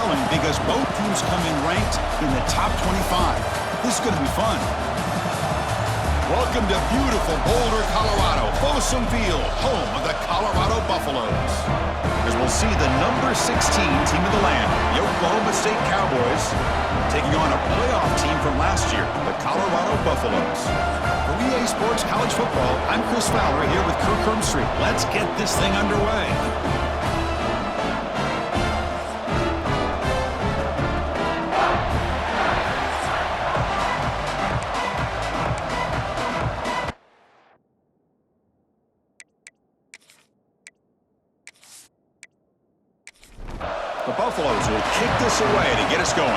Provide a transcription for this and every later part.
thrilling because both teams come in ranked in the top 25. This is going to be fun. Welcome to beautiful Boulder, Colorado, Folsom Field, home of the Colorado Buffaloes. As we'll see the number 16 team of the land, the Oklahoma State Cowboys, taking on a playoff team from last year, the Colorado Buffaloes. For EA Sports College Football, I'm Chris Fowler here with Kirk Hermstreet. Let's get this thing underway. The Buffaloes will kick this away to get us going.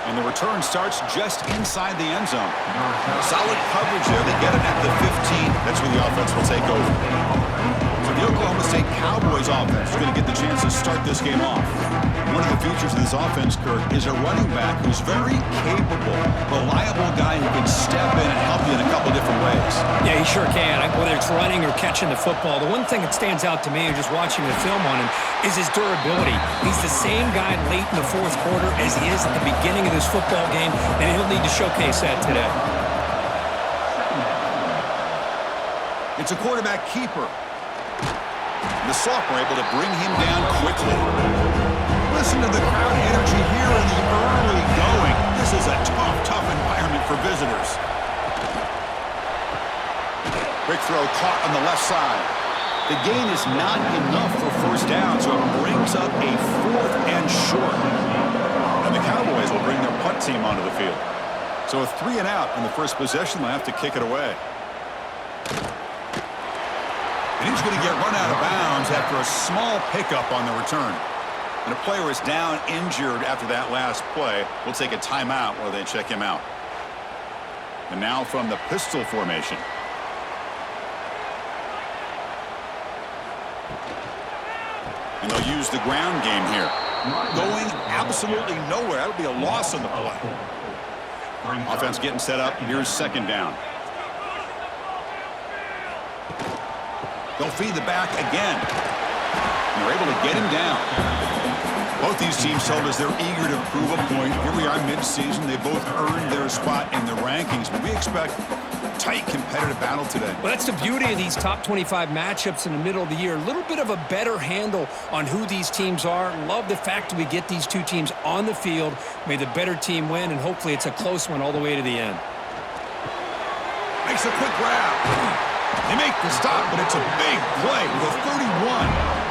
And the return starts just inside the end zone. Solid coverage there. They get it at the 15. That's where the offense will take over. So the Oklahoma State Cowboys offense is going to get the chance to start this game off. One of the features of this offense, Kirk, is a running back who's very capable, reliable guy who can step in and help you in a couple different ways. Yeah, he sure can, whether it's running or catching the football. The one thing that stands out to me, just watching the film on him, is his durability. He's the same guy late in the fourth quarter as he is at the beginning of this football game, and he'll need to showcase that today. It's a quarterback keeper. The sophomore able to bring him down quickly. Listen to the crowd energy here in the early going. This is a tough environment for visitors. Quick throw caught on the left side. The gain is not enough for first down, so it brings up a 4th and short. And the Cowboys will bring their punt team onto the field. So with 3 and out in the first possession, they'll have to kick it away. And he's going to get run out of bounds after a small pickup on the return. And a player is down injured after that last play. We'll take a timeout while they check him out. And now from the pistol formation. And they'll use the ground game here. Going absolutely nowhere. That'll be a loss on the play. Offense getting set up. Here's second down. They'll feed the back again. And they're able to get him down. Both these teams told us they're eager to prove a point. Here we are mid-season. They both earned their spot in the rankings, but we expect tight competitive battle today. Well, that's the beauty of these top 25 matchups in the middle of the year. A little bit of a better handle on who these teams are. Love the fact that we get these two teams on the field. May the better team win, and hopefully it's a close one all the way to the end. Makes a quick grab. They make the stop, but it's a big play with a 31.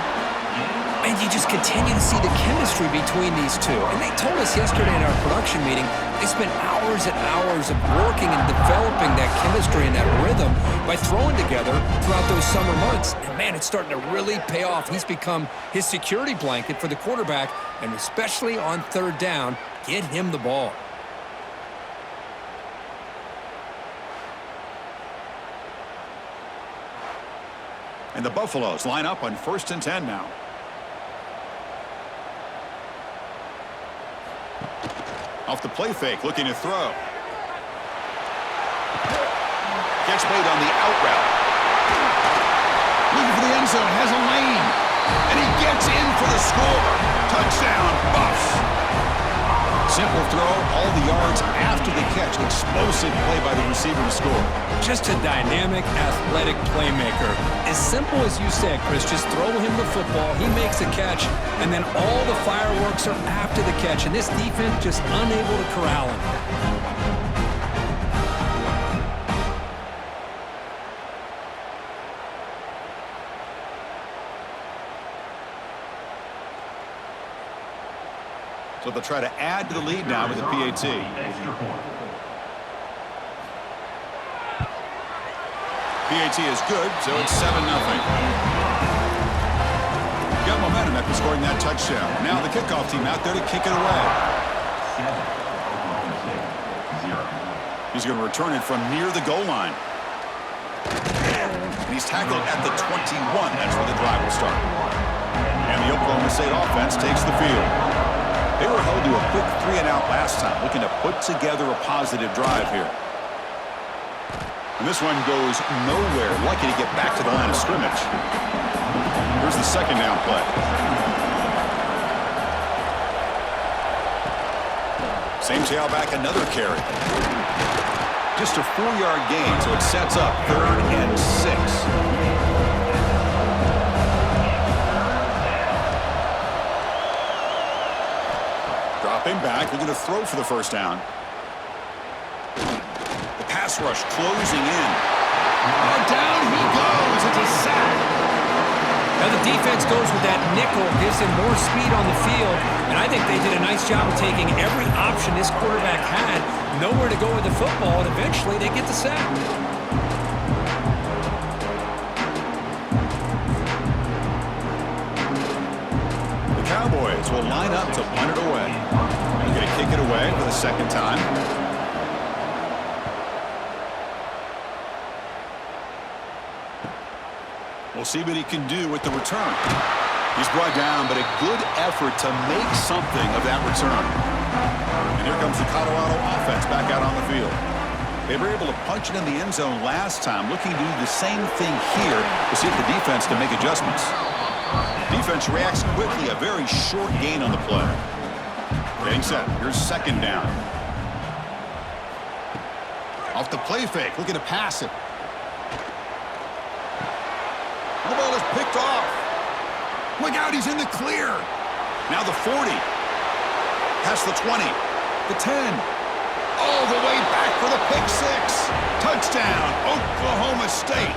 And you just continue to see the chemistry between these two. And they told us yesterday in our production meeting, they spent hours and hours of working and developing that chemistry and that rhythm by throwing together throughout those summer months. And man, it's starting to really pay off. He's become his security blanket for the quarterback, and especially on third down, get him the ball. And the Buffaloes line up on 1st and 10 now. Off the play fake, looking to throw. Catch made on the out route. Looking for the end zone, has a lane. And he gets in for the score. Touchdown, Buffs. Simple throw, all the yards after the catch. Explosive play by the receiver to score. Just a dynamic, athletic playmaker. As simple as you said, Chris, just throw him the football, he makes a catch, and then all the fireworks are after the catch, and this defense just unable to corral him. So they'll try to add to the lead now with the PAT. PAT is good, so it's 7-0. Got momentum after scoring that touchdown. Now the kickoff team out there to kick it away. He's going to return it from near the goal line. And he's tackled at the 21. That's where the drive will start. And the Oklahoma State offense takes the field. They were held to a quick 3-and-out last time, looking to put together a positive drive here. And this one goes nowhere. Lucky to get back to the line of scrimmage. Here's the second down play. Same tailback, another carry. Just a 4-yard gain, so it sets up 3rd and 6. Dropping back, looking to throw for the first down. The pass rush closing in. And down he goes. It's a sack. Now the defense goes with that nickel, gives him more speed on the field, and I think they did a nice job of taking every option this quarterback had, nowhere to go with the football, and eventually they get the sack. The Cowboys will line up to punt it away. They're going to kick it away for the second time. We'll see what he can do with the return. He's brought down, but a good effort to make something of that return. And here comes the Colorado offense back out on the field. They were able to punch it in the end zone last time, looking to do the same thing here to see if the defense can make adjustments. Defense reacts quickly, a very short gain on the play. Getting set. Here's second down. Off the play fake, looking to pass it. The ball is picked off. Look out, he's in the clear. Now the 40. Past the 20. The 10. All the way back for the pick 6. Touchdown, Oklahoma State.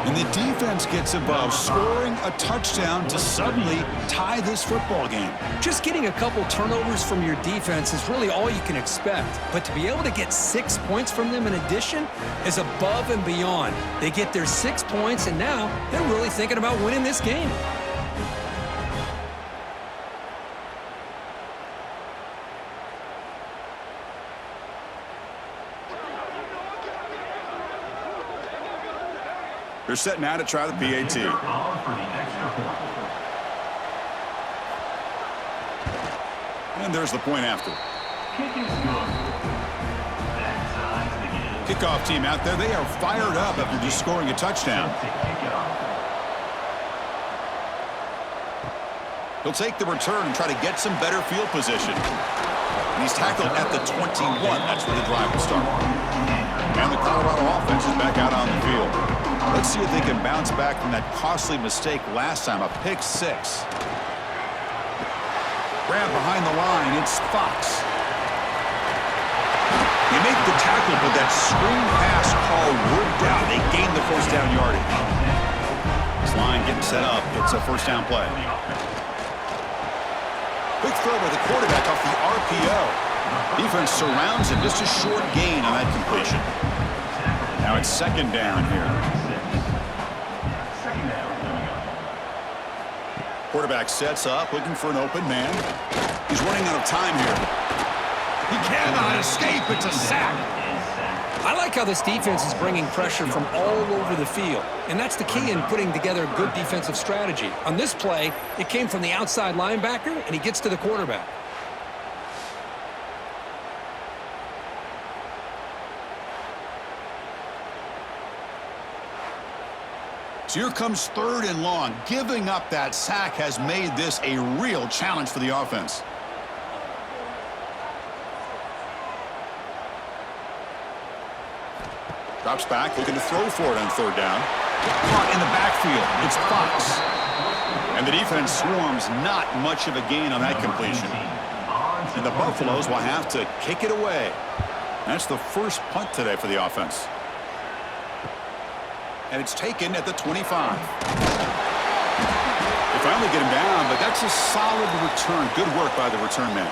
And the defense gets above, scoring a touchdown to suddenly tie this football game. Just getting a couple turnovers from your defense is really all you can expect. But to be able to get 6 points from them in addition is above and beyond. They get their 6 points, and now they're really thinking about winning this game. They're set now to try the PAT. And there's the point after. Kickoff team out there. They are fired up after just scoring a touchdown. He'll take the return and try to get some better field position. And he's tackled at the 21. That's where the drive will start. And the Colorado offense is back out on the field. Let's see if they can bounce back from that costly mistake last time, a pick 6. Grab behind the line, it's Fox. They make the tackle, but that screen pass call worked out. They gained the first down yardage. This line getting set up. It's a first down play. Quick throw by the quarterback off the RPO. Defense surrounds him. Just a short gain on that completion. Now it's second down here. Quarterback sets up, looking for an open man. He's running out of time here. He cannot escape. It's a sack. I like how this defense is bringing pressure from all over the field, and that's the key in putting together a good defensive strategy. On this play, it came from the outside linebacker, and he gets to the quarterback. So here comes 3rd and long. Giving up that sack has made this a real challenge for the offense. Drops back, looking to throw for it on 3rd down. Caught in the backfield. It's Fox. And the defense swarms, not much of a gain on that completion. And the Buffaloes will have to kick it away. That's the first punt today for the offense. And it's taken at the 25. They finally get him down, but that's a solid return. Good work by the return man.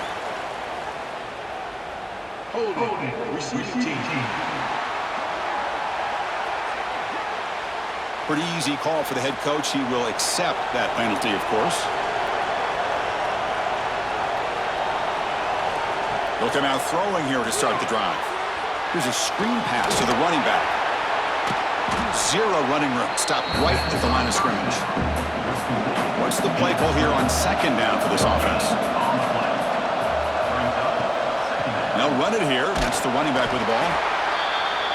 Pretty easy call for the head coach. He will accept that penalty, of course. He'll come out throwing here to start the drive. Here's a screen pass to the running back. Zero running room. Stopped right at the line of scrimmage. What's the play call here on second down for this offense? They'll run it here. That's the running back with the ball.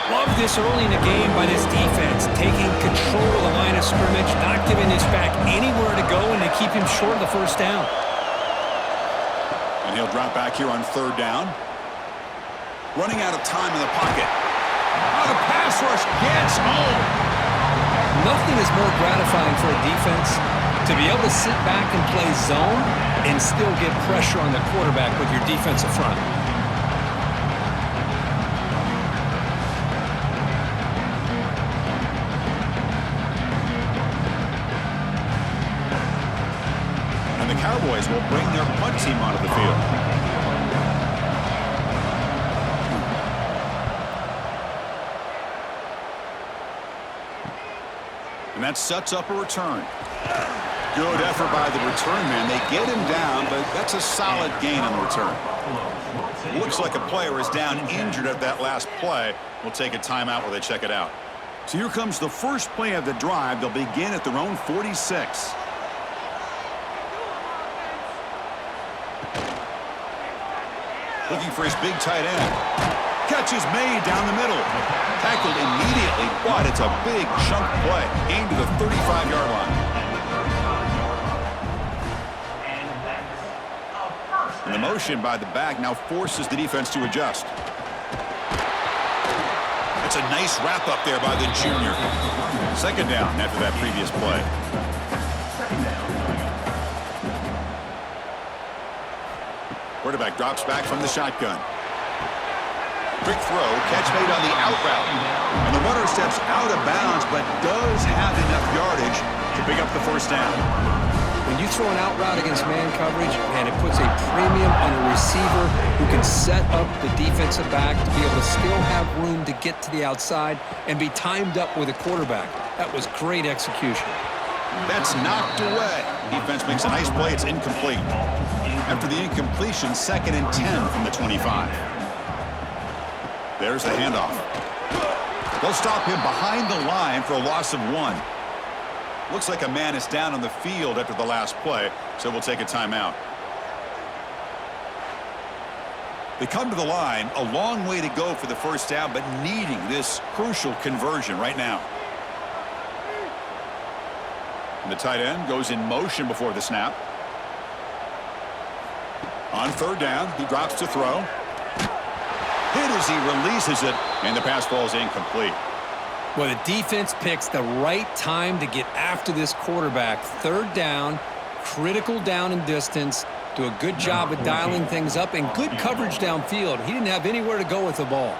Love this early in the game by this defense, taking control of the line of scrimmage, not giving this back anywhere to go, and to keep him short of the first down. And he'll drop back here on 3rd down. Running out of time in the pocket. Oh, the pass rush gets home. Nothing is more gratifying for a defense to be able to sit back and play zone and still get pressure on the quarterback with your defensive front. And the Cowboys will bring their punt team onto the field. And that sets up a return. Good effort by the return man. They get him down, but that's a solid gain on the return. Looks like a player is down injured at that last play. We'll take a timeout while they check it out. So here comes the first play of the drive. They'll begin at their own 46. Looking for his big tight end. Catch is made down the middle. Tackled immediately, but it's a big chunk play. Aimed to the 35-yard line. And the motion by the back now forces the defense to adjust. It's a nice wrap up there by the junior. 2nd down after that previous play. Quarterback drops back from the shotgun. Quick throw, catch made on the out route. And the runner steps out of bounds, but does have enough yardage to pick up the first down. When you throw an out route against man coverage, man, it puts a premium on a receiver who can set up the defensive back to be able to still have room to get to the outside and be timed up with a quarterback. That was great execution. That's knocked away. Defense makes a nice play. It's incomplete. After the incompletion, 2nd and 10 from the 25. There's the handoff. They'll stop him behind the line for a loss of 1. Looks like a man is down on the field after the last play, so we'll take a timeout. They come to the line, a long way to go for the first down, but needing this crucial conversion right now. And the tight end goes in motion before the snap. On 3rd down, he drops to throw. Hit as he releases it, and the pass ball is incomplete. Well, the defense picks the right time to get after this quarterback. 3rd down, critical down and distance. Do a good job of dialing things up and good coverage downfield. He didn't have anywhere to go with the ball.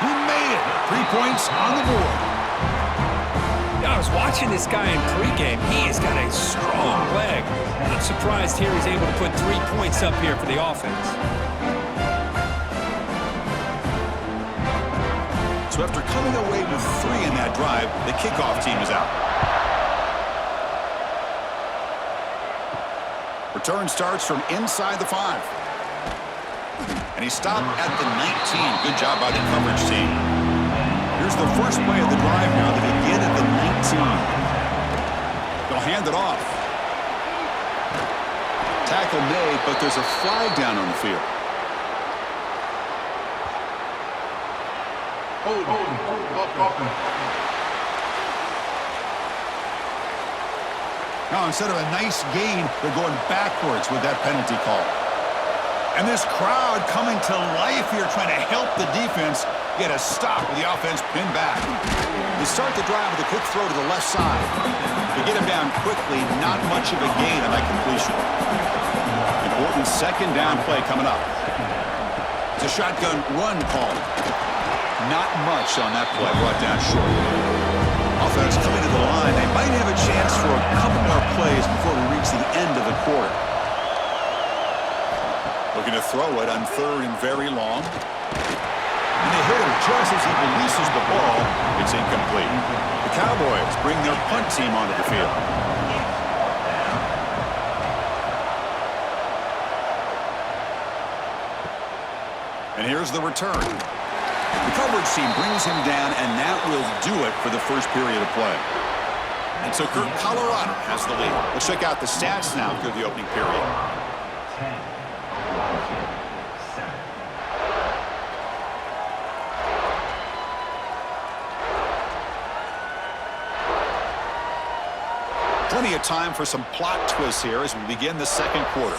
He made it. 3 points on the board. I was watching this guy in pregame. He has got a strong leg. Not surprised here he's able to put 3 points up here for the offense. So after coming away with 3 in that drive, the kickoff team is out. Return starts from inside the 5. And he stopped at the 19. Good job by the coverage team. Here's the first play of the drive now. They begin at the 19. They'll hand it off. Tackle made, but there's a flag down on the field. Now, instead of a nice gain, they're going backwards with that penalty call. And this crowd coming to life here, trying to help the defense get a stop with the offense pinned back. They start the drive with a quick throw to the left side. They get him down quickly, not much of a gain on that completion. Important 2nd down play coming up. It's a shotgun run call. Not much on that play, brought down short. Offense coming to the line. They might have a chance for a couple more plays before we reach the end of the quarter. Looking to throw it on 3rd and very long. And they hit him just as he releases the ball. It's incomplete. The Cowboys bring their punt team onto the field. And here's the return. The coverage team brings him down, and that will do it for the first period of play. And so Colorado has the lead. Let's check out the stats now through the opening period. Plenty of time for some plot twists here as we begin the second quarter.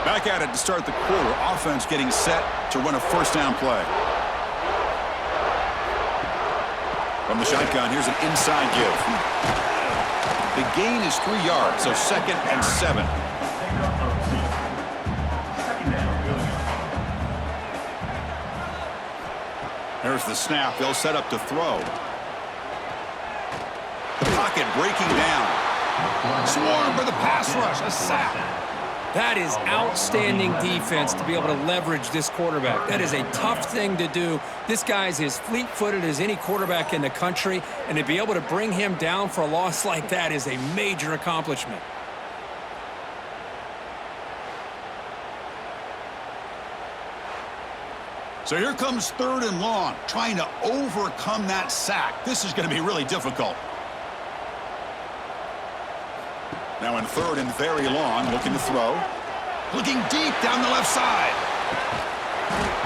Back at it to start the quarter. Offense getting set to run a first down play. From the shotgun, here's an inside give. The gain is 3 yards, so 2nd and 7. There's the snap. They'll set up to throw. The pocket breaking down. Swarm for the pass rush. A sack. That is outstanding defense to be able to leverage this quarterback. That is a tough thing to do. This guy's as fleet-footed as any quarterback in the country, and to be able to bring him down for a loss like that is a major accomplishment. So here comes 3rd and long, trying to overcome that sack. This is going to be really difficult. Now in 3rd and very long, looking to throw. Looking deep down the left side.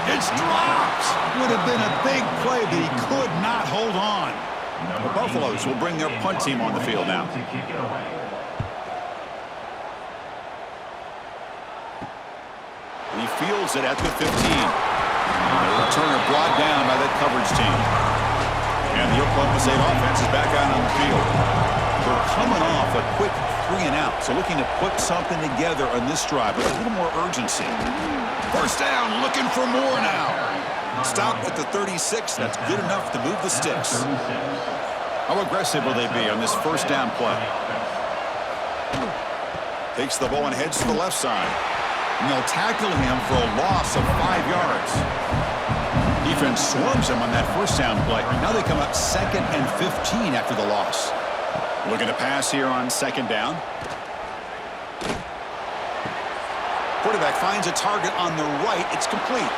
It's dropped. Would have been a big play, but he could not hold on. The Buffaloes will bring their punt team on the field now. He fields it at the 15. The returner brought down by that coverage team. And the Oklahoma State offense is back out on the field. They're coming off a quick 3 and out, so looking to put something together on this drive with a little more urgency. First down, looking for more now. Stop at the 36. That's good enough to move the sticks. How aggressive will they be on this first down play? Takes the ball and heads to the left side. And they'll tackle him for a loss of 5 yards. Defense swarms him on that first down play. Now they come up 2nd and 15 after the loss. Looking to pass here on 2nd down. Quarterback finds a target on the right. It's complete.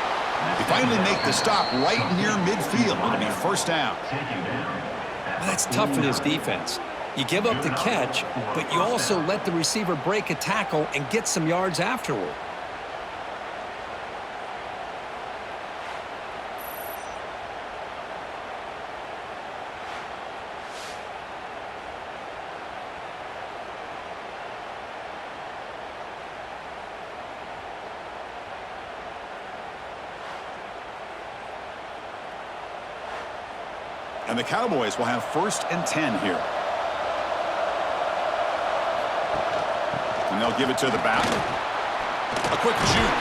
They finally make the stop right near midfield. It'll be first down. Well, that's tough for this defense. You give up the catch, but you also let the receiver break a tackle and get some yards afterward. And the Cowboys will have 1st and 10 here. And they'll give it to the back. A quick juke.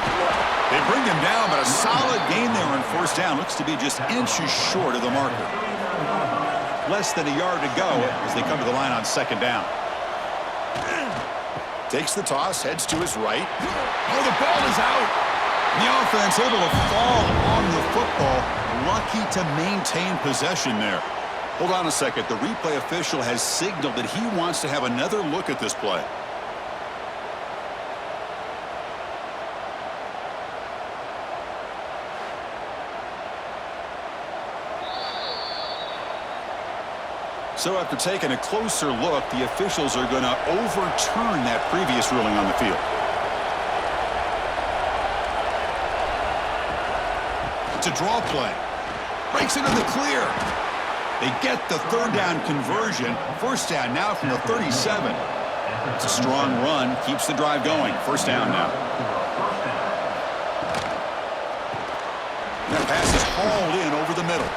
They bring him down, but a solid gain there on 1st down. Looks to be just inches short of the marker. Less than a yard to go as they come to the line on 2nd down. Takes the toss, heads to his right. Oh, the ball is out. The offense able to fall on the football. Lucky to maintain possession there. Hold on a second. The replay official has signaled that he wants to have another look at this play. So after taking a closer look, the officials are going to overturn that previous ruling on the field. It's a draw play. Breaks into the clear. They get the 3rd down conversion. 1st down now from the 37. It's a strong run. Keeps the drive going. 1st down now. That pass is hauled in over the middle.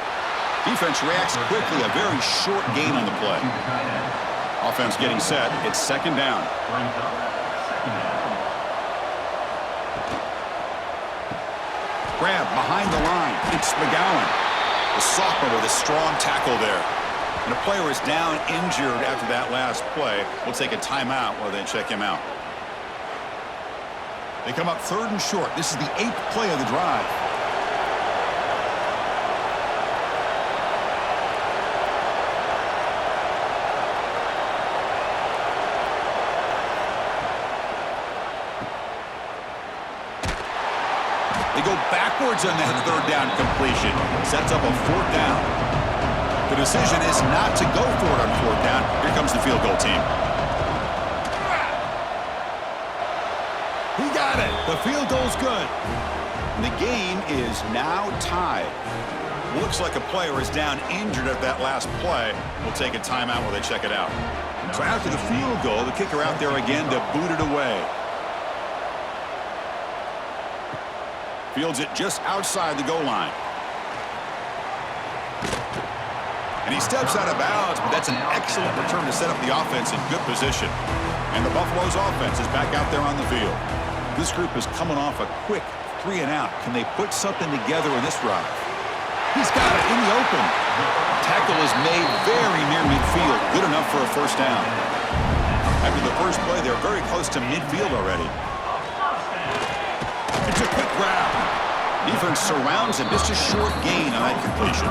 Defense reacts quickly. A very short gain on the play. Offense getting set. It's 2nd down. Grab behind the line. It's McGowan. The sophomore with a strong tackle there. And a player is down injured after that last play. We'll take a timeout while they check him out. They come up 3rd and short. This is the 8th play of the drive. They go backwards on that 3rd down completion. Sets up a 4th down. The decision is not to go for it on 4th down. Here comes the field goal team. He got it. The field goal's good. And the game is now tied. Looks like a player is down injured at that last play. We'll take a timeout while they check it out. So after the field goal, the kicker out there again to boot it away. Fields it just outside the goal line. And he steps out of bounds, but that's an excellent return to set up the offense in good position. And the Buffalo's offense is back out there on the field. This group is coming off a quick 3-and-out. Can they put something together in this drive? He's got it in the open. Tackle is made very near midfield. Good enough for a first down. After the first play, they're very close to midfield already. It's a quick grab. Defense surrounds him. Just a short gain on that completion.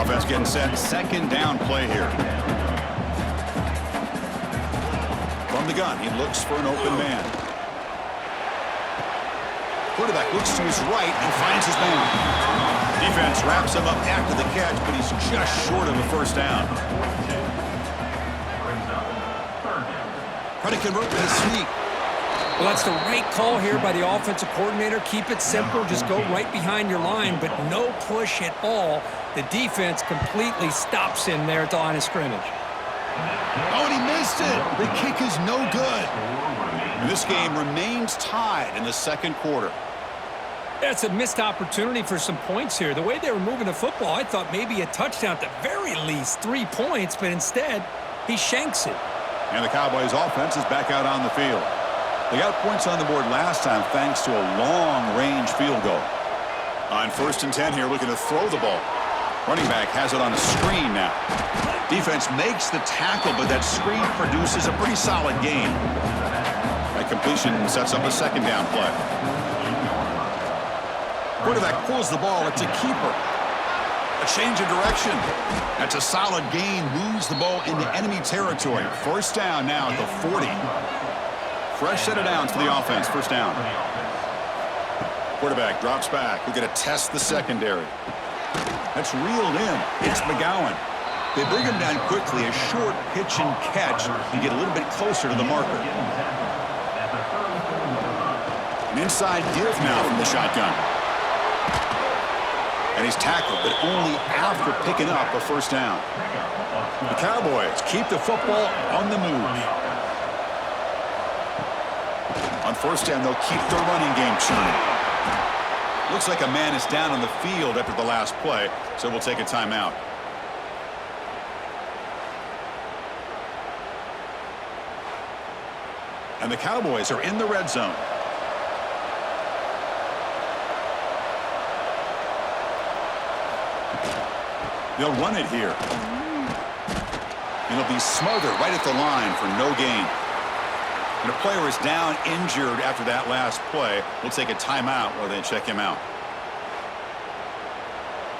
Offense getting set. Second down play here. From the gun, he looks for an open man. Quarterback looks to his right and finds his man. Defense wraps him up after the catch, but he's just short of a first down. Trying to convert with a sneak. Well, that's the right call here by the offensive coordinator. Keep it simple. Just go right behind your line, but no push at all. The defense completely stops him there at the line of scrimmage. Oh, and he missed it. The kick is no good. And this game remains tied in the second quarter. That's a missed opportunity for some points here. The way they were moving the football, I thought maybe a touchdown at the very least, 3 points, but instead, he shanks it. And the Cowboys offense is back out on the field. They got points on the board last time thanks to a long-range field goal. On 1st and 10 here, looking to throw the ball. Running back has it on a screen now. Defense makes the tackle, but that screen produces a pretty solid gain. That completion sets up a second down play. Quarterback pulls the ball. It's a keeper. A change of direction. That's a solid gain. Moves the ball into enemy territory. First down now at the 40. Fresh set of downs for the offense. First down. Quarterback drops back. We're going to test the secondary. That's reeled in. It's McGowan. They bring him down quickly. A short pitch and catch to get a little bit closer to the marker. An inside give now from the shotgun. And he's tackled, but only after picking up a first down. The Cowboys keep the football on the move. On first down, they'll keep their running game churning. Looks like a man is down on the field after the last play, so we'll take a timeout. And the Cowboys are in the red zone. They'll run it here. And it'll be smothered right at the line for no gain. And a player is down injured after that last play. We'll take a timeout while they check him out.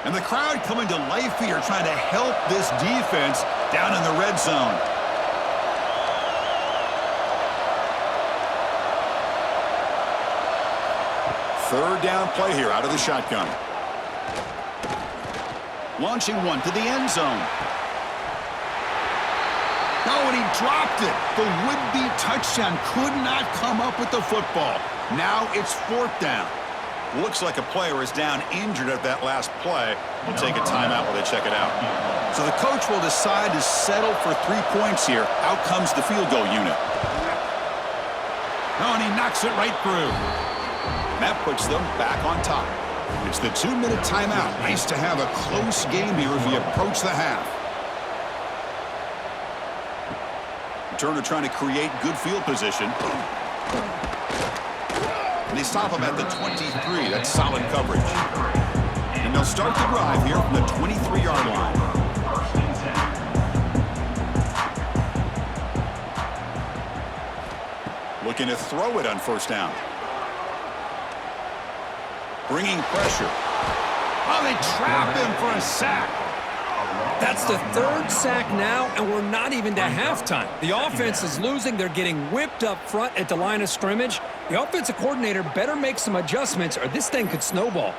And the crowd coming to life here, trying to help this defense down in the red zone. Third down play here out of the shotgun. Launching one to the end zone. Oh, and he dropped it. The would-be touchdown could not come up with the football. Now it's 4th down. Looks like a player is down injured at that last play. We'll take a timeout while they check it out. So the coach will decide to settle for 3 points here. Out comes the field goal unit. Oh, and he knocks it right through. That puts them back on top. It's the 2-minute timeout. Nice to have a close game here as we approach the half. Turner trying to create good field position. And they stop him at the 23. That's solid coverage. And they'll start the drive here from the 23-yard line. Looking to throw it on first down. Bringing pressure. Oh, they trap him for a sack. That's the 3rd sack now, and we're not even to halftime. The offense is losing. They're getting whipped up front at the line of scrimmage. The offensive coordinator better make some adjustments or this thing could snowball.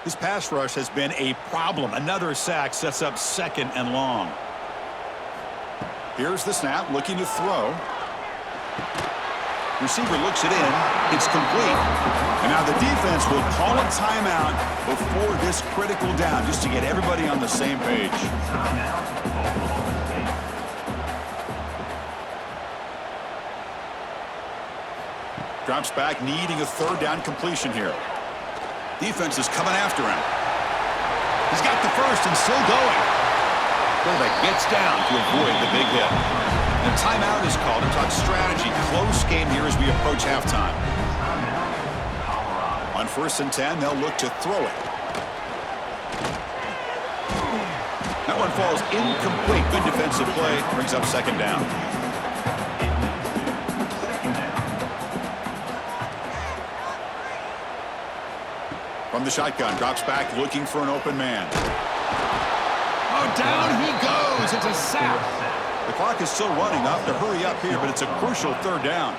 This pass rush has been a problem. Another sack sets up 2nd and long. Here's the snap, looking to throw. Receiver looks it in. It's complete. And now the defense will call a timeout before this critical down, just to get everybody on the same page. Drops back, needing a third down completion here. Defense is coming after him. He's got the first and still going. Quarterback gets down to avoid the big hit. And a timeout is called to talk strategy. Close game here as we approach halftime. On 1st and 10, they'll look to throw it. That one falls incomplete. Good defensive play. Brings up 2nd down. From the shotgun, drops back, looking for an open man. Oh, down he goes. It's a sack. The clock is still running. They'll have to hurry up here, but it's a crucial 3rd down.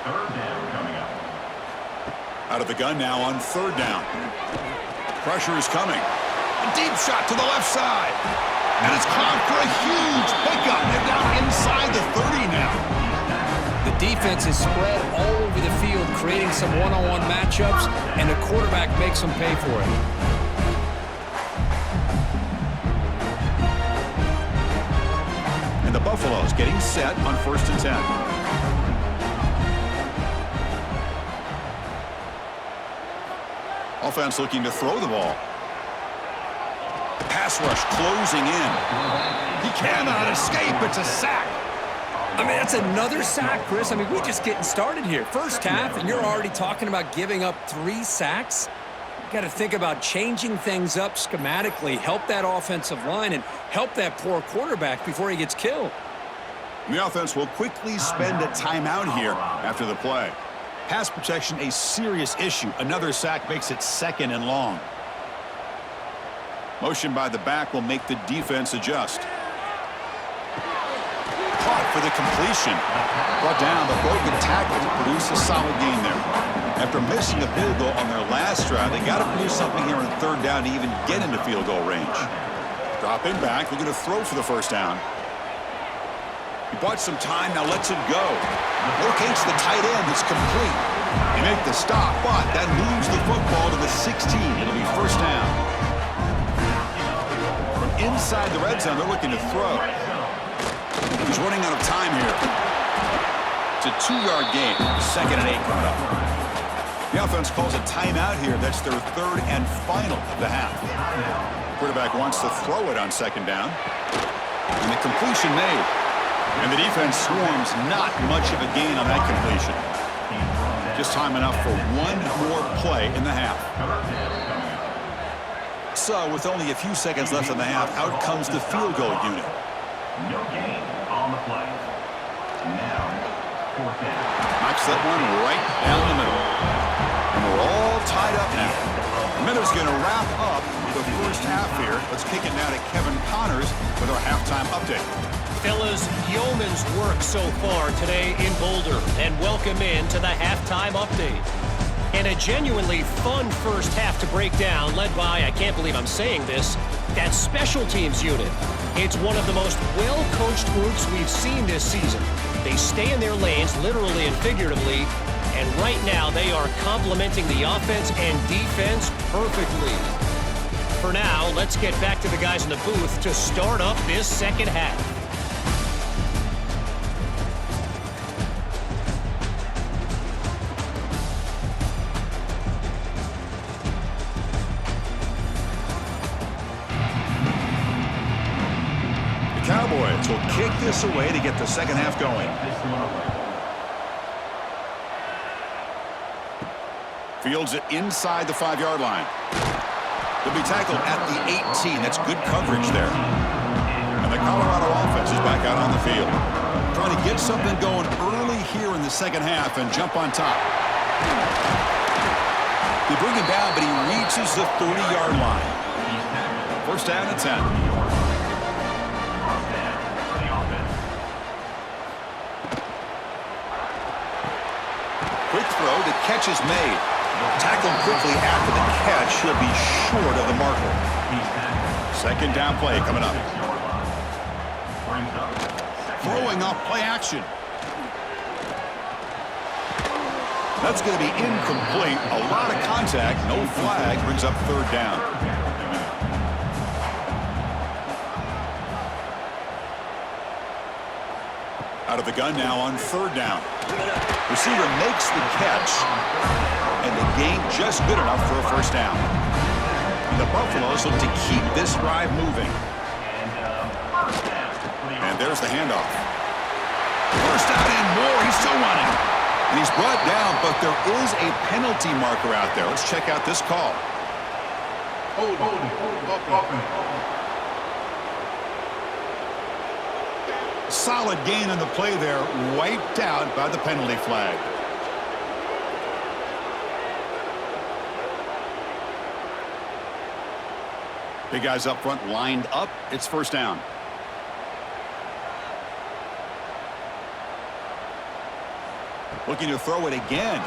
3rd down coming up. Out of the gun now on 3rd down. Pressure is coming. A deep shot to the left side. And it's caught for a huge pickup. They're down inside the 30 now. The defense is spread all over the field, creating some one-on-one matchups, and the quarterback makes them pay for it. And the Buffaloes getting set on 1st and 10. Offense looking to throw the ball. Pass rush closing in. He cannot escape. It's a sack. I mean, that's another sack, Chris. I mean, we're just getting started here. First half, and you're already talking about giving up 3 sacks. You got to think about changing things up schematically, help that offensive line, and help that poor quarterback before he gets killed. And the offense will quickly spend a timeout here after the play. Pass protection, a serious issue. Another sack makes it 2nd and long. Motion by the back will make the defense adjust. Caught for the completion. Brought down, but broken tackle to produce a solid gain there. After missing a field goal on their last drive, they got to produce something here on 3rd down to even get into field goal range. Dropping back, looking to throw for the 1st down. He bought some time, now lets it go. Locates the tight end, it's complete. They make the stop, but that moves the football to the 16. It'll be 1st down. From inside the red zone, they're looking to throw. He's running out of time here. It's a 2-yard gain. 2nd and 8 coming up. The offense calls a timeout here. That's their 3rd and final of the half. Quarterback wants to throw it on 2nd down. And the completion made. And the defense swarms, not much of a gain on that completion. Just time enough for one more play in the half. So, with only a few seconds left in the half, out comes the field goal unit. No gain on the play. Now, 4th down. Knocks that one right down the middle. And we're all tied up now. The Miller's going to wrap up the first half here. Let's kick it now to Kevin Connors with our halftime update. Fellas, yeoman's work so far today in Boulder, and welcome in to the halftime update. And a genuinely fun first half to break down, led by, I can't believe I'm saying this, that special teams unit. It's one of the most well-coached groups we've seen this season. They stay in their lanes, literally and figuratively, and right now they are complementing the offense and defense perfectly. For now, let's get back to the guys in the booth to start up this second half. Cowboys will kick this away to get the second half going. Fields it inside the 5-yard line. They'll be tackled at the 18. That's good coverage there. And the Colorado offense is back out on the field. Trying to get something going early here in the second half and jump on top. They bring him down, but he reaches the 30-yard line. 1st down and 10. Quick throw, the catch is made. Tackled quickly after the catch. He'll be short of the marker. 2nd down play coming up. Throwing off play action. That's going to be incomplete. A lot of contact. No flag. Brings up third down. Out of the gun now on third down. Receiver makes the catch. And the gain just good enough for a first down. And the Buffaloes look to keep this drive moving. And there's the handoff. First down and more. He's still running. And he's brought down, but there is a penalty marker out there. Let's check out this call. Solid gain on the play there, wiped out by the penalty flag. Big guys up front lined up. It's first down. Looking to throw it again.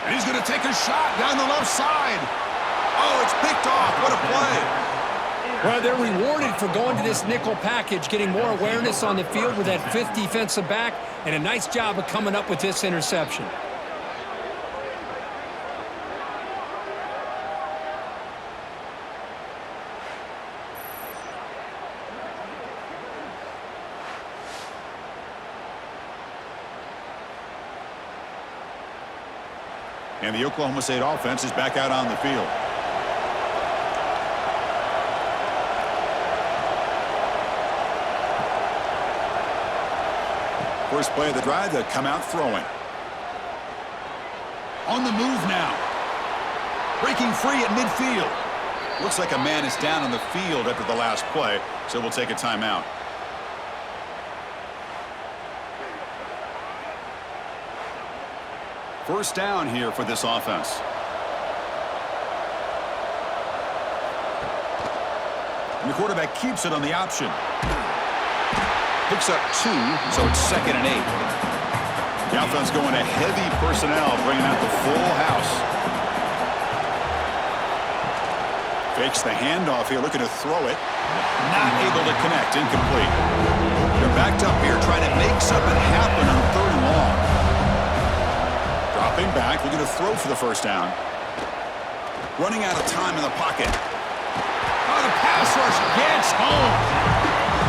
And he's going to take a shot down the left side. Oh, it's picked off. What a play. Well, they're rewarded for going to this nickel package, getting more awareness on the field with that fifth defensive back, and a nice job of coming up with this interception. And the Oklahoma State offense is back out on the field. First play of the drive, they'll come out throwing. On the move now. Breaking free at midfield. Looks like a man is down on the field after the last play, so we'll take a timeout. First down here for this offense. And the quarterback keeps it on the option. Picks up 2, so it's 2nd and 8. The offense going to heavy personnel, bringing out the full house. Fakes the handoff here, looking to throw it. Not able to connect, incomplete. They're backed up here, trying to make something happen on 3rd and long. Dropping back, looking to throw for the first down. Running out of time in the pocket. Oh, the pass rush gets home.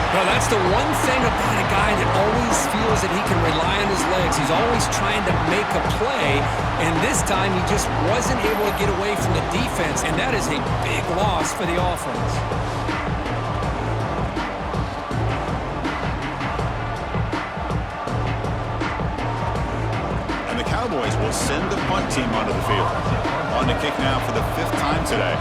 Well, that's the one thing about a guy that always feels that he can rely on his legs. He's always trying to make a play, and this time he just wasn't able to get away from the defense, and that is a big loss for the offense. And the Cowboys will send the punt team onto the field. On to kick now for the 5th time today.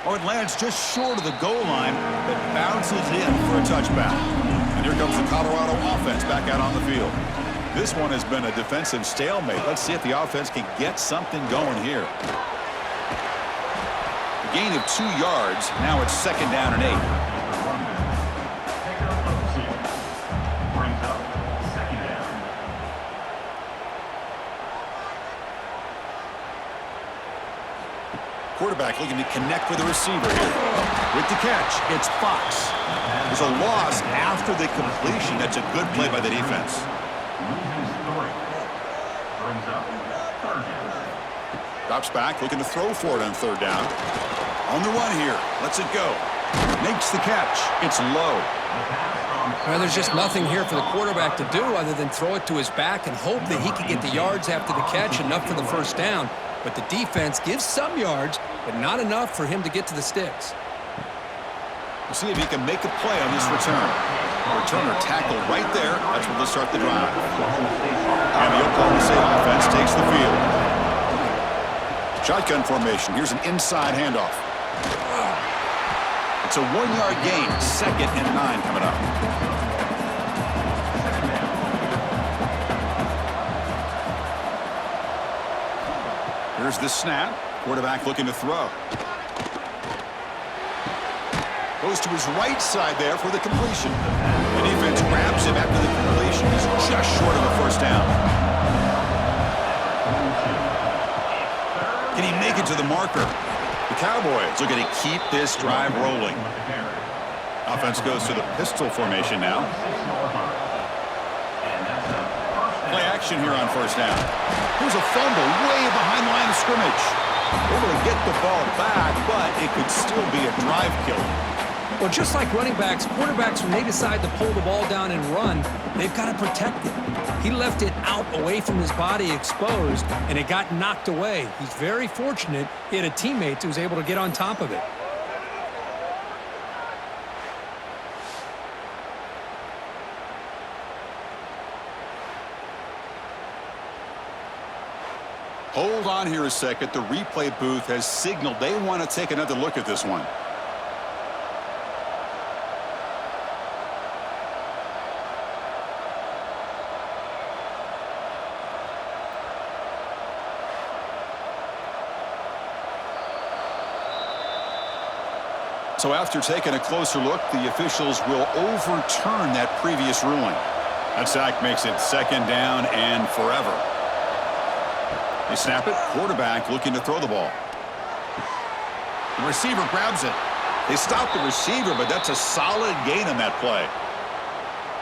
Oh, it lands just short of the goal line, that bounces in for a touchback. And here comes the Colorado offense back out on the field. This one has been a defensive stalemate. Let's see if the offense can get something going here. A gain of 2 yards. Now it's 2nd down and 8. Quarterback looking to connect with the receiver here. With the catch, it's Fox. There's a loss after the completion. That's a good play by the defense. Drops back, looking to throw for it on 3rd down. On the run here, lets it go. Makes the catch. It's low. Well, there's just nothing here for the quarterback to do other than throw it to his back and hope that he can get the yards after the catch, enough for the first down. But the defense gives some yards, but not enough for him to get to the sticks. We'll see if he can make a play on this return. Returner tackled right there. That's where they'll start the drive. And the Oklahoma State offense takes the field. Shotgun formation. Here's an inside handoff. It's a 1-yard gain. 2nd and 9 coming up. Here's the snap. Quarterback looking to throw. Goes to his right side there for the completion. The defense grabs him after the completion. He's just short of a first down. Can he make take it to the marker. The Cowboys looking to keep this drive rolling. Offense goes to the pistol formation now. Play action here on first down. Here's a fumble way behind the line of scrimmage. Able to get the ball back, but it could still be a drive killer. Well, just like running backs, quarterbacks, when they decide to pull the ball down and run, they've got to protect it. He left it out away from his body exposed, and it got knocked away. He's very fortunate he had a teammate who was able to get on top of it. Hold on here a second. The replay booth has signaled they want to take another look at this one. So after taking a closer look, the officials will overturn that previous ruling. That sack makes it second down and forever. They snap it. Quarterback looking to throw the ball. The receiver grabs it. They stop the receiver, but that's a solid gain on that play.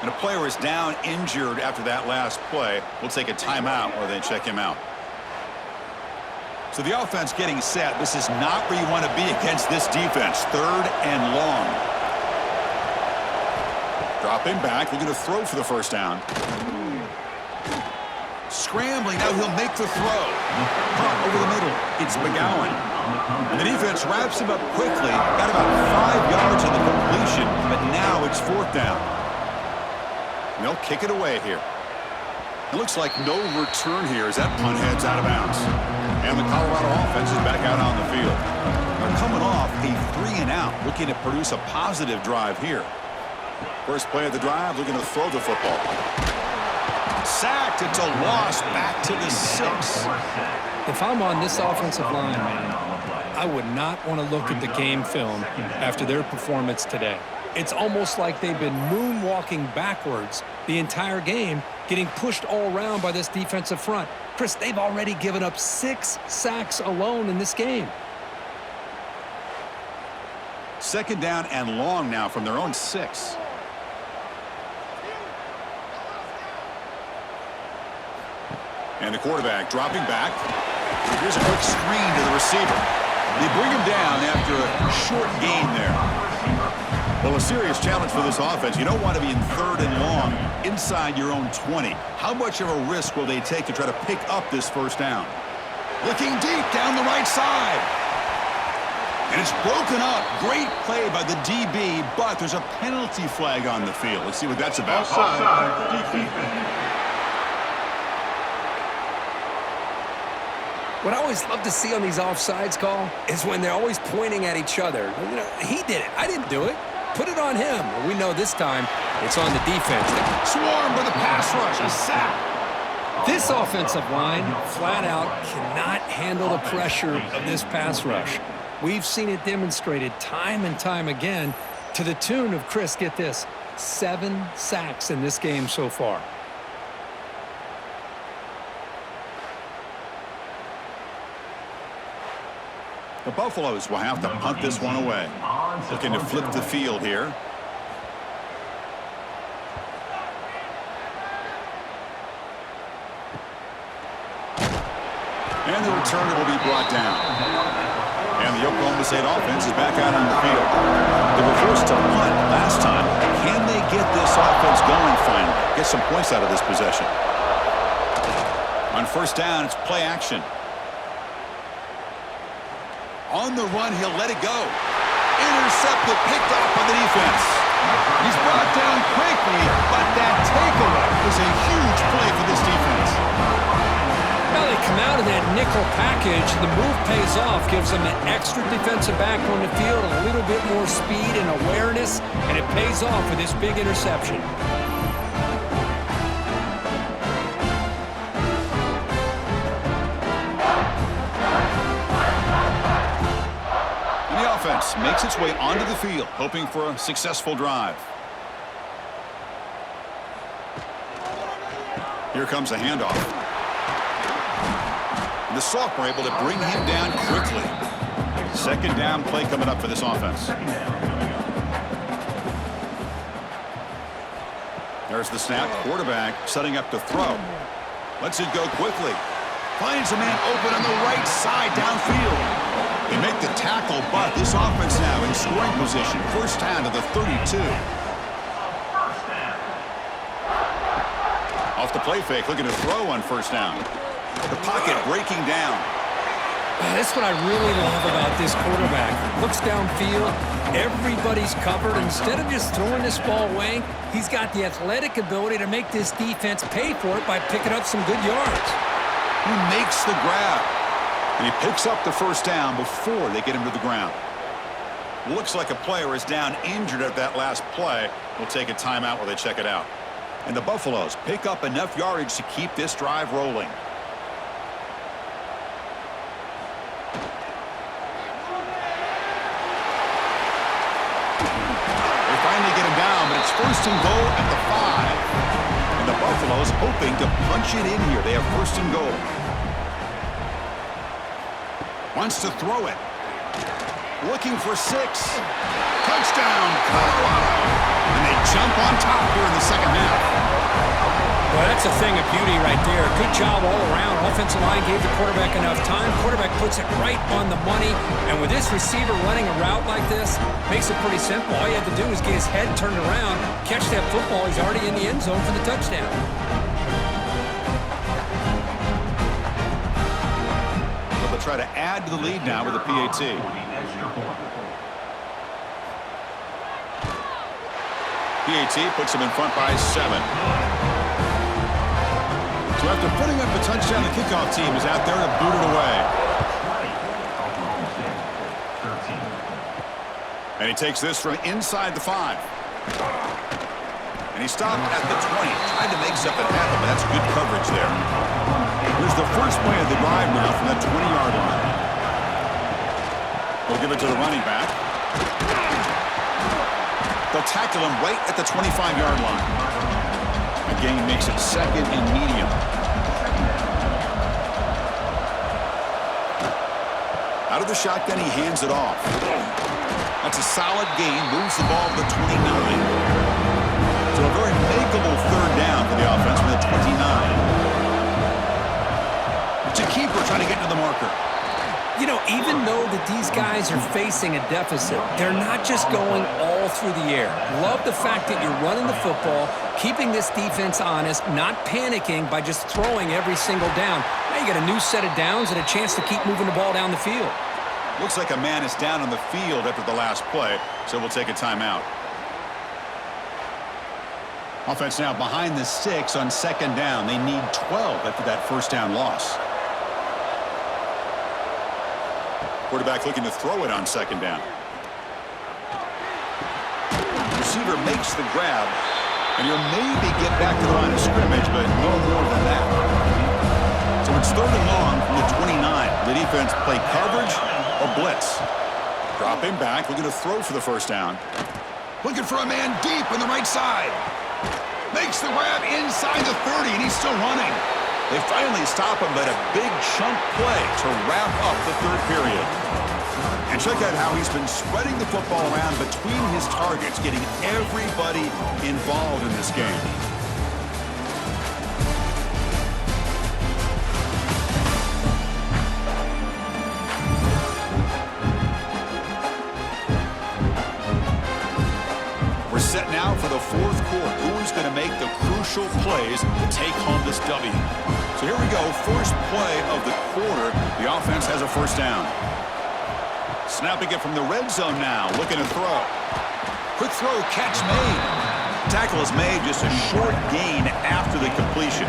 And a player is down injured after that last play. We'll take a timeout while they check him out. So the offense getting set. This is not where you want to be against this defense. Third and long. Dropping back, looking to throw for the first down. Scrambling, now he'll make the throw. Caught over the middle. It's McGowan. And the defense wraps him up quickly. Got about 5 yards on the completion, but now it's fourth down. And they'll kick it away here. It looks like no return here as that punt heads out of bounds. And the Colorado offense is back out on the field. They're coming off a 3-and-out, looking to produce a positive drive here. First play of the drive, looking to throw the football. Sacked, it's a loss back to the 6. If I'm on this offensive line, man, I would not want to look at the game film after their performance today. It's almost like they've been moonwalking backwards the entire game, getting pushed all around by this defensive front. Chris, they've already given up 6 sacks alone in this game. Second down and long now from their own 6. And the quarterback dropping back. Here's a quick screen to the receiver. They bring him down after a short gain there. Well, a serious challenge for this offense. You don't want to be in third and long inside your own 20. How much of a risk will they take to try to pick up this first down? Looking deep down the right side. And it's broken up. Great play by the DB, but there's a penalty flag on the field. Let's see what that's about. What I always love to see on these offsides call is when they're always pointing at each other. You know, he did it. I didn't do it. Put it on him. Well, we know this time it's on the defense. Swarm with a pass rush, a sack. This offensive line, flat out, cannot handle the pressure of this pass rush. We've seen it demonstrated time and time again to the tune of, Chris, get this, 7 sacks in this game so far. The Buffaloes will have to punt this one away. Looking to flip the field here. And the returner will be brought down. And the Oklahoma State offense is back out on the field. They were forced to punt last time. Can they get this offense going finally? Get some points out of this possession. On first down, it's play action. On the run, he'll let it go. Intercepted, picked off by the defense. He's brought down quickly, but that takeaway is a huge play for this defense. Now they come out of that nickel package. The move pays off, gives them an extra defensive back on the field, a little bit more speed and awareness, and it pays off with this big interception. Offense makes its way onto the field, hoping for a successful drive. Here comes a handoff. And the sophomore able to bring him down quickly. Second down play coming up for this offense. There's the snap. Quarterback setting up to throw. Lets it go quickly. Finds a man open on the right side downfield. They make the tackle, but this offense now in scoring position. First down to the 32. Off the play fake, looking to throw on first down. The pocket breaking down. That's what I really love about this quarterback. Looks downfield, everybody's covered. Instead of just throwing this ball away, he's got the athletic ability to make this defense pay for it by picking up some good yards. He makes the grab, and he picks up the first down before they get him to the ground. Looks like a player is down injured at that last play. We'll take a timeout while they check it out. And the Buffaloes pick up enough yardage to keep this drive rolling. First and goal at the 5. And the Buffaloes hoping to punch it in here. They have first and goal. Wants to throw it. Looking for 6. Touchdown, Colorado. And they jump on top here in the second half. Well, that's a thing of beauty right there. Good job all around. Offensive line gave the quarterback enough time. Quarterback puts it right on the money. And with this receiver running a route like this, makes it pretty simple. All you have to do is get his head turned around, catch that football. He's already in the end zone for the touchdown. So they'll try to add to the lead now with a PAT. PAT puts him in front by 7. So after putting up the touchdown, the kickoff team is out there to boot it away. And he takes this from inside the 5. And he stopped at the 20. Tried to make something happen, but that's good coverage there. Here's the first play of the drive now from the 20-yard line. We'll give it to the running back. They'll tackle him right at the 25-yard line. The gain makes it second and medium. Out of the shotgun, he hands it off. That's a solid gain. Moves the ball to the 29. So a very makeable third down for the offense from the 29. It's a keeper trying to get to the marker. You know, even though that these guys are facing a deficit, they're not just going all through the air. Love the fact that you're running the football, keeping this defense honest, not panicking by just throwing every single down. Now you got a new set of downs and a chance to keep moving the ball down the field. Looks like a man is down on the field after the last play, so we'll take a timeout. Offense now behind the 6 on second down. They need 12 after that first down loss. Quarterback looking to throw it on second down. Receiver makes the grab, and he'll maybe get back to the line of scrimmage, but no more than that. So it's third and long from the 29. The defense play coverage or blitz. Drop him back, looking to throw for the first down. Looking for a man deep on the right side. Makes the grab inside the 30, and he's still running. They finally stop him, but a big chunk play to wrap up the third period. And check out how he's been spreading the football around between his targets, getting everybody involved in this game. We're set now for the fourth quarter. Who's going to make the crucial plays to take home this W? So here we go. First play of the quarter. The offense has a first down. Snapping it from the red zone now. Looking to throw. Quick throw. Catch made. Tackle is made. Just a short gain after the completion.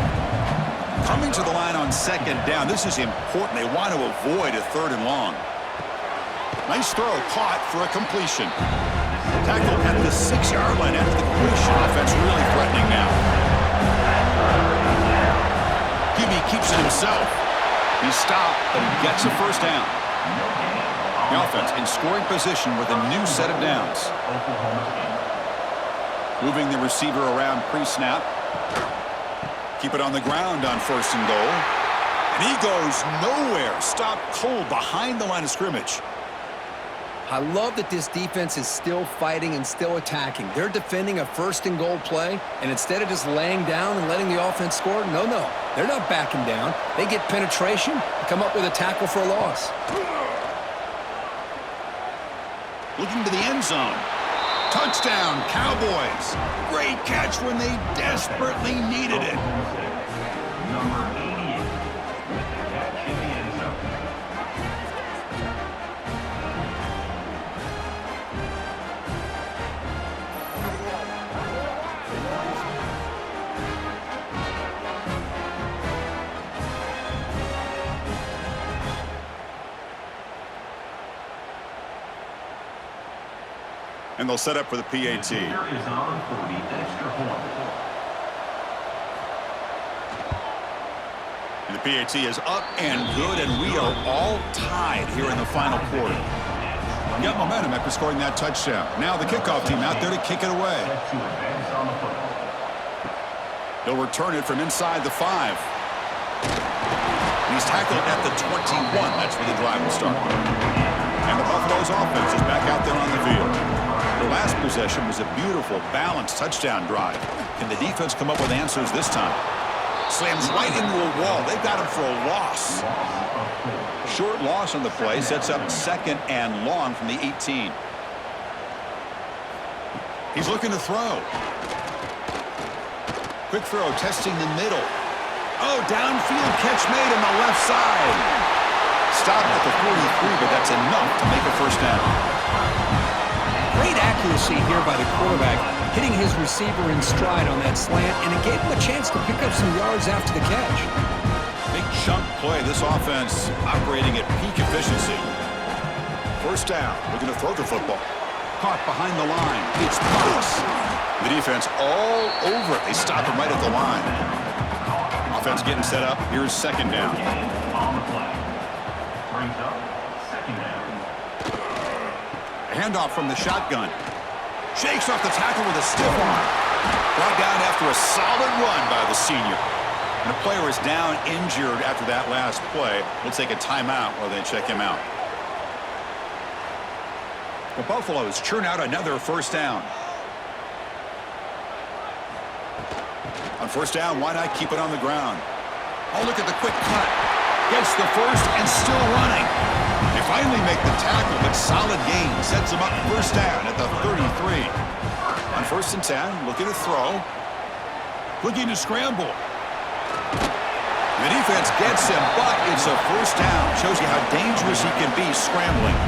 Coming to the line on second down. This is important. They want to avoid a third and long. Nice throw. Caught for a completion. Tackle at the 6-yard line after the completion. Offense really threatening now. QB keeps it himself. He's stopped, but he gets a first down. The offense in scoring position with a new set of downs. Moving the receiver around pre-snap. Keep it on the ground on first and goal. And he goes nowhere. Stopped cold behind the line of scrimmage. I love that this defense is still fighting and still attacking. They're defending a first-and-goal play, and instead of just laying down and letting the offense score, no. They're not backing down. They get penetration and come up with a tackle for a loss. Looking to the end zone. Touchdown, Cowboys. Great catch when they desperately needed it. Number 88 with the catch in the end zone. And they'll set up for the PAT. Here is on for the extra point. And the PAT is up and good, and we are all tied here in the final quarter. Got momentum after scoring that touchdown. Now the kickoff team out there to kick it away. Set to advance on the football. He'll return it from inside the 5. And he's tackled at the 21. That's where the drive will start. And the Buffalo's offense is back out there on the field. Their last possession was a beautiful, balanced touchdown drive. Can the defense come up with answers this time? Slams right into a wall. They've got him for a loss. Short loss on the play sets up 2nd and long from the 18. He's looking to throw. Quick throw, testing the middle. Oh, downfield catch made on the left side. Stopped at the 43, but that's enough to make a first down. Great accuracy here by the quarterback, hitting his receiver in stride on that slant, and it gave him a chance to pick up some yards after the catch. Big chunk play. This offense operating at peak efficiency. First down. Looking to throw the football. Caught behind the line. It's close. The defense all over it. They stop him right at the line. Offense getting set up. Here's 2nd down. On the play. Brings up 2nd down. Handoff from the shotgun. Shakes off the tackle with a stiff arm. Brought down after a solid run by the senior. And the player is down injured after that last play. We'll take a timeout while they check him out. The Buffaloes churn out another first down. On first down, why not keep it on the ground? Oh, look at the quick cut. Gets the first and still running. They finally make the tackle, but solid gain sets them up first down at the 33. On 1st and 10, looking to throw. Looking to scramble. The defense gets him, but it's a first down. Shows you how dangerous he can be scrambling.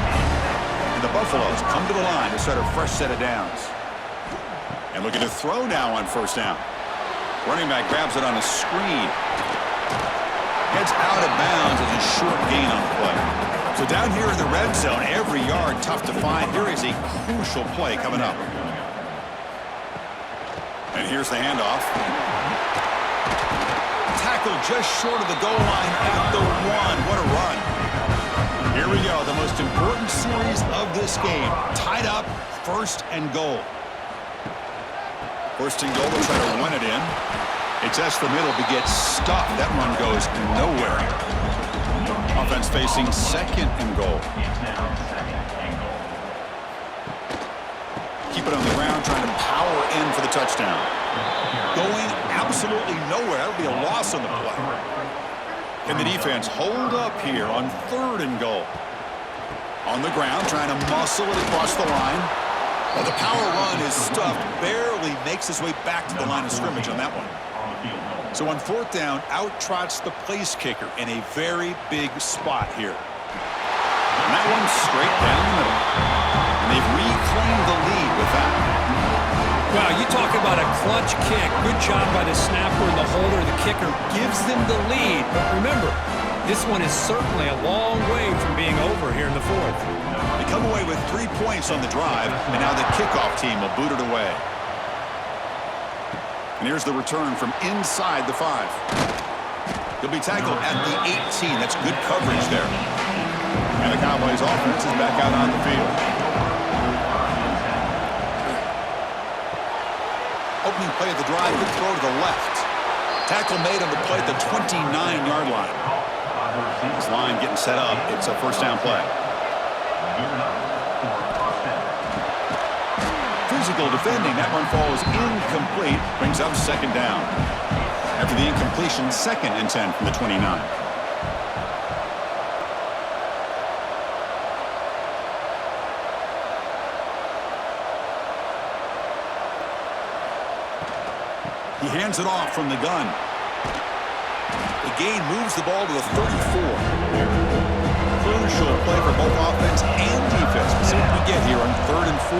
And the Buffaloes come to the line to start a fresh set of downs. And looking to throw now on first down. Running back grabs it on a screen. Heads out of bounds as a short gain on the play. So down here in the red zone, every yard tough to find. Here is a crucial play coming up. And here's the handoff. Tackle just short of the goal line at the 1. What a run. Here we go, the most important series of this game. Tied up, 1st and goal. 1st and goal, they'll try to run it in. It's the middle, but gets stuffed. That run goes nowhere. Offense facing 2nd and goal. Keep it on the ground, trying to power in for the touchdown. Going absolutely nowhere. That'll be a loss on the play. Can the defense hold up here on 3rd and goal? On the ground, trying to muscle it across the line. Well, the power run is stuffed. Barely makes his way back to the line of scrimmage on that one. So on 4th down, out trots the place kicker in a very big spot here. And that one's straight down the middle. And they've reclaimed the lead with that. Wow, you talk about a clutch kick. Good job by the snapper and the holder. The kicker gives them the lead. But remember, this one is certainly a long way from being over here in the 4th. They come away with 3 points on the drive, and now the kickoff team will boot it away. And here's the return from inside the 5. He'll be tackled at the 18. That's good coverage there. And the Cowboys offense is back out on the field. Opening play of the drive, good throw to the left. Tackle made on the play at the 29-yard line. This line getting set up. It's a first down play. Physical defending. That one falls incomplete. Brings up second down. After the incompletion, 2nd and 10 from the 29. He hands it off from the gun. The gain moves the ball to the 34. Crucial play for both offense and defense. Let's see what we get here on 3rd and 4.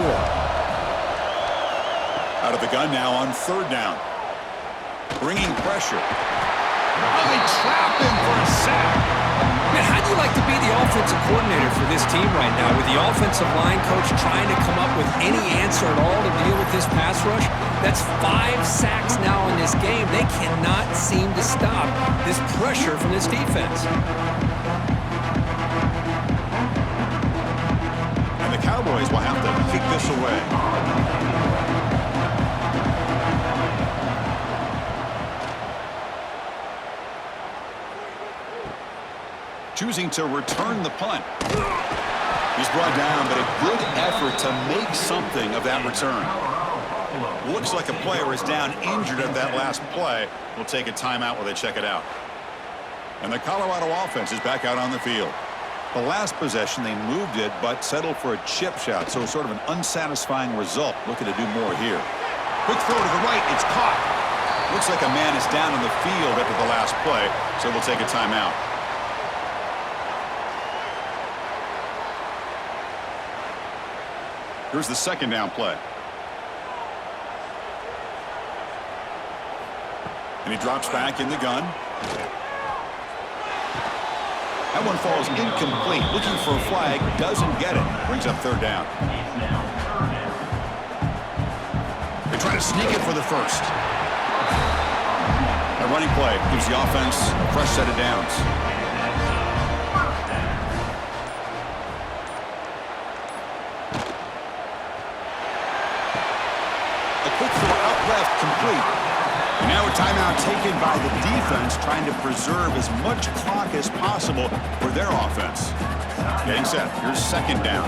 Out of the gun now on 3rd down. Bringing pressure. Oh, they trap him for a sack. Man, how do you like to be the offensive coordinator for this team right now with the offensive line coach trying to come up with any answer at all to deal with this pass rush? That's 5 sacks now in this game. They cannot seem to stop this pressure from this defense. And the Cowboys will have to kick this away. Choosing to return the punt. He's brought down, but a good effort to make something of that return. Looks like a player is down injured at that last play. We'll take a timeout while they check it out. And the Colorado offense is back out on the field. The last possession, they moved it, but settled for a chip shot, so sort of an unsatisfying result. Looking to do more here. Quick throw to the right. It's caught. Looks like a man is down on the field after the last play, so we'll take a timeout. Here's the 2nd down play. And he drops back in the gun. That one falls incomplete. Looking for a flag. Doesn't get it. Brings up 3rd down. They try to sneak it for the first. A running play gives the offense a fresh set of downs. Complete. And now a timeout taken by the defense, trying to preserve as much clock as possible for their offense. Getting set. Here's 2nd down.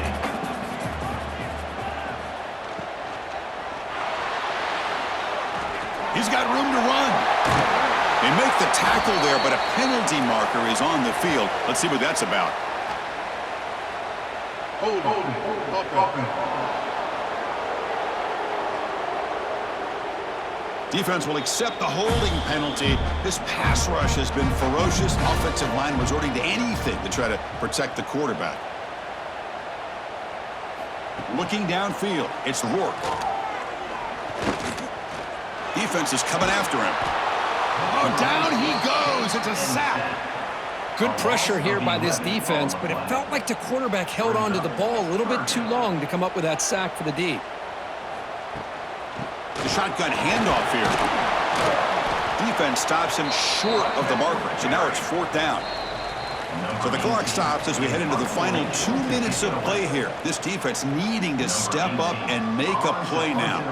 He's got room to run. They make the tackle there, but a penalty marker is on the field. Let's see what that's about. Hold. Defense will accept the holding penalty. This pass rush has been ferocious. Offensive line resorting to anything to try to protect the quarterback. Looking downfield, it's Rourke. Defense is coming after him. Oh, down he goes. It's a sack. Good pressure here by this defense, but it felt like the quarterback held on to the ball a little bit too long to come up with that sack for the D. The shotgun handoff here. Defense stops him short of the marker. So now it's 4th down. So the clock stops as we head into the final 2 minutes of play here. This defense needing to step up and make a play now.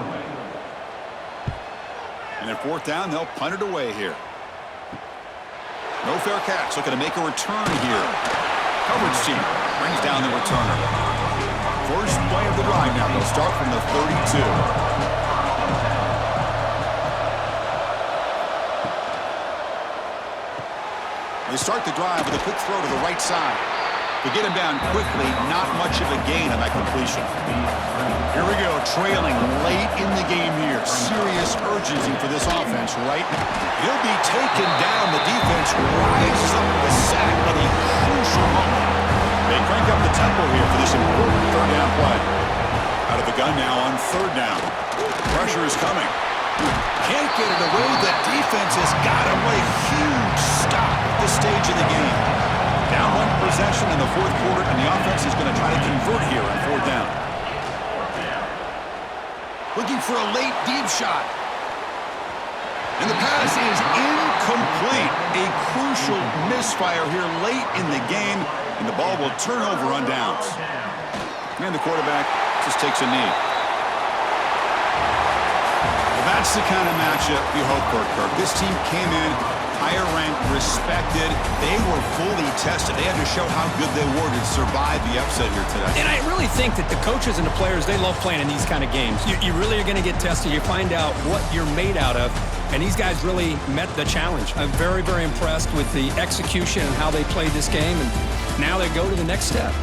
And at 4th down, they'll punt it away here. No fair catch. Looking to make a return here. Coverage team brings down the returner. First play of the drive now. They'll start from the 32. They start the drive with a quick throw to the right side. To get him down quickly, not much of a gain on that completion. Here we go, trailing late in the game here. Serious urgency for this offense right now. He'll be taken down. The defense rises up with a sack at a crucial moment. They crank up the tempo here for this important 3rd down play. Out of the gun now on 3rd down. Pressure is coming. Can't get it away. The defense has got him with a huge stop at this stage of the game. Down 1 possession in the 4th quarter, and the offense is going to try to convert here on 4th down. Looking for a late deep shot. And the pass is incomplete. A crucial misfire here late in the game, and the ball will turn over on downs. And the quarterback just takes a knee. That's the kind of matchup you hope for, Kirk. This team came in higher ranked, respected. They were fully tested. They had to show how good they were to survive the upset here today. And I really think that the coaches and the players, they love playing in these kind of games. You really are going to get tested. You find out what you're made out of. And these guys really met the challenge. I'm very, very impressed with the execution and how they played this game. And now they go to the next step.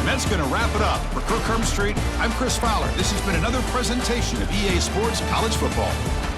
And that's going to wrap it up. For Kirk Street, I'm Chris Fowler. This has been another presentation of EA Sports College Football.